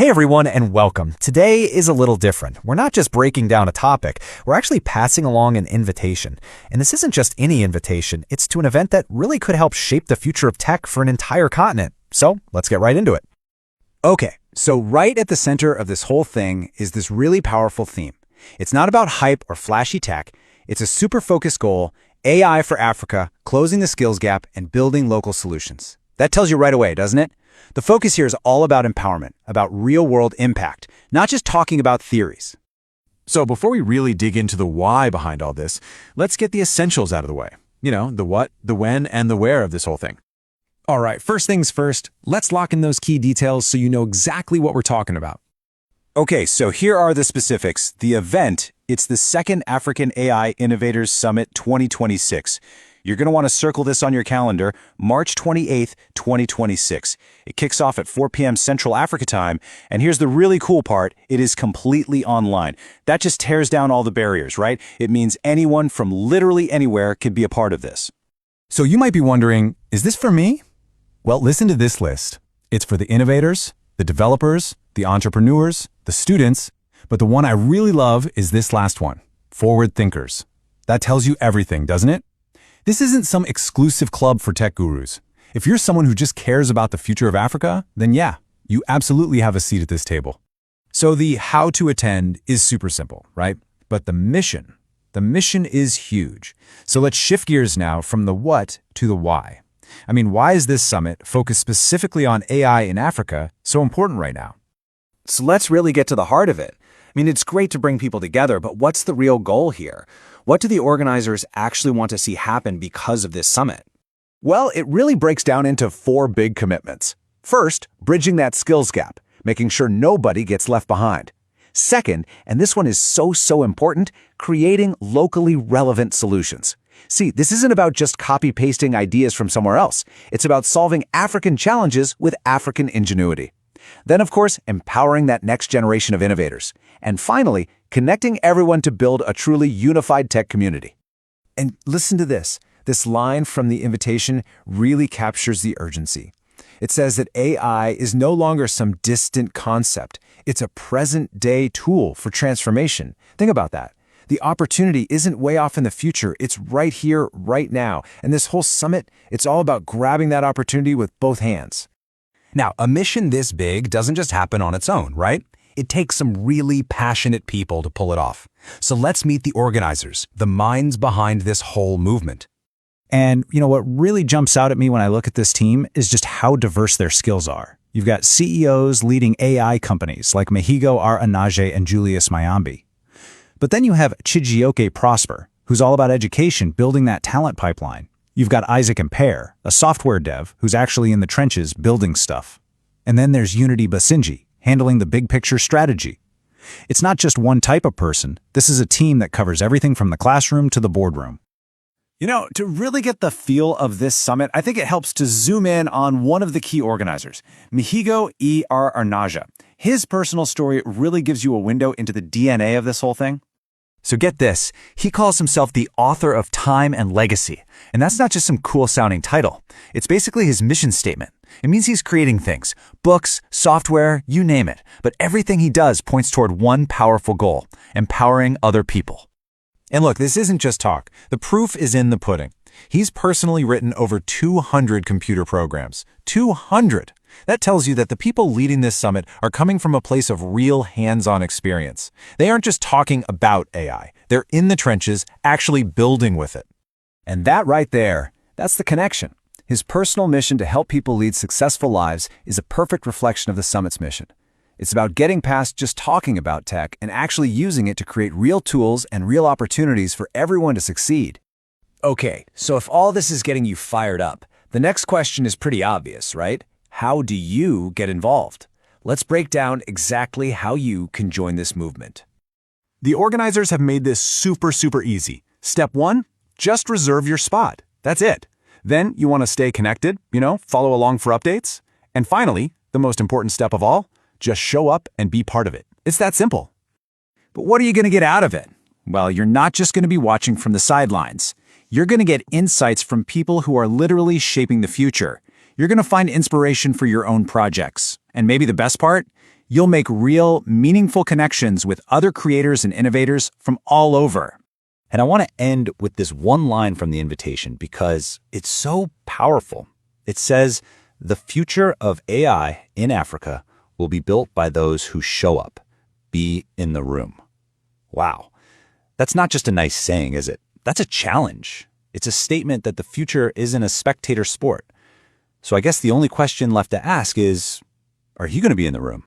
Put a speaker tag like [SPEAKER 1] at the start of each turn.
[SPEAKER 1] Hey everyone and welcome. Today is a little different. We're not just breaking down a topic, we're actually passing along an invitation. And this isn't just any invitation, it's to an event that really could help shape the future of tech for an entire continent. So let's get right into it.
[SPEAKER 2] Okay, so right at the center of this whole thing is this really powerful theme. It's not about hype or flashy tech, it's a super focused goal, AI for Africa, closing the skills gap and building local solutions. That tells you right away, doesn't it? The focus here is all about empowerment, about real-world impact, not just talking about theories.
[SPEAKER 3] So before we really dig into the why behind all this, let's get the essentials out of the way. You know, the what, the when, and the where of this whole thing. All right, first things first, let's lock in those key details so you know exactly what we're talking about.
[SPEAKER 2] Okay, so here are the specifics. The event, it's the second African AI Innovators Summit 2026. You're going to want to circle this on your calendar, March 28th, 2026. It kicks off at 4 p.m. Central Africa time, and here's the really cool part, it is completely online. That just tears down all the barriers, right? It means anyone from literally anywhere could be a part of this.
[SPEAKER 3] So you might be wondering, is this for me? Well, listen to this list. It's for the innovators, the developers, the entrepreneurs, the students, but the one I really love is this last one, forward thinkers. That tells you everything, doesn't it? This isn't some exclusive club for tech gurus. If you're someone who just cares about the future of Africa, then yeah, you absolutely have a seat at this table. So the how to attend is super simple, right? But the mission is huge. So let's shift gears now from the what to the why. I mean, why is this summit focused specifically on AI in Africa so important right now?
[SPEAKER 2] So let's really get to the heart of it. I mean, it's great to bring people together, but what's the real goal here? What do the organizers actually want to see happen because of this summit?
[SPEAKER 4] Well, it really breaks down into 4 big commitments. First, bridging that skills gap, making sure nobody gets left behind. Second, and this one is so important, creating locally relevant solutions. See, this isn't about just copy-pasting ideas from somewhere else. It's about solving African challenges with African ingenuity. Then, of course, empowering that next generation of innovators. And finally, connecting everyone to build a truly unified tech community.
[SPEAKER 2] And listen to this. This line from the invitation really captures the urgency. It says that AI is no longer some distant concept. It's a present-day tool for transformation. Think about that. The opportunity isn't way off in the future. It's right here, right now. And this whole summit, it's all about grabbing that opportunity with both hands.
[SPEAKER 1] Now, a mission this big doesn't just happen on its own, right? It takes some really passionate people to pull it off. So let's meet the organizers, the minds behind this whole movement.
[SPEAKER 2] And you know what really jumps out at me when I look at this team is just how diverse their skills are. You've got CEOs leading AI companies like Mahigo R. Anaje and Julius Mayambi. But then you have Chijioke Prosper, who's all about education, building that talent pipeline. You've got Isaac Impere, a software dev who's actually in the trenches building stuff. And then there's Unity Basinji, handling the big picture strategy. It's not just one type of person. This is a team that covers everything from the classroom to the boardroom. You know, to really get the feel of this summit, I think it helps to zoom in on one of the key organizers, Mahigo R. Anaje. His personal story really gives you a window into the DNA of this whole thing.
[SPEAKER 1] So get this, he calls himself the author of Time and Legacy. And that's not just some cool-sounding title. It's basically his mission statement. It means he's creating things, books, software, you name it. But everything he does points toward one powerful goal, empowering other people. And look, this isn't just talk. The proof is in the pudding. He's personally written over 200 computer programs. 200! That tells you that the people leading this summit are coming from a place of real hands-on experience. They aren't just talking about AI. They're in the trenches, actually building with it.
[SPEAKER 2] And that right there, that's the connection. His personal mission to help people lead successful lives is a perfect reflection of the summit's mission. It's about getting past just talking about tech and actually using it to create real tools and real opportunities for everyone to succeed. Okay, so if all this is getting you fired up, the next question is pretty obvious, right? How do you get involved? Let's break down exactly how you can join this movement.
[SPEAKER 3] The organizers have made this super easy. Step 1, just reserve your spot. That's it. Then you want to stay connected, follow along for updates. And finally, the most important step of all, just show up and be part of it. It's that simple.
[SPEAKER 2] But what are you going to get out of it? Well, you're not just going to be watching from the sidelines. You're going to get insights from people who are literally shaping the future. You're going to find inspiration for your own projects. And maybe the best part,
[SPEAKER 4] You'll make real, meaningful connections with other creators and innovators from all over.
[SPEAKER 1] And I want to end with this one line from the invitation because it's so powerful. It says, "The future of AI in Africa will be built by those who show up, be in the room." Wow. That's not just a nice saying, is it? That's a challenge. It's a statement that the future isn't a spectator sport. So I guess the only question left to ask is, are you going to be in the room?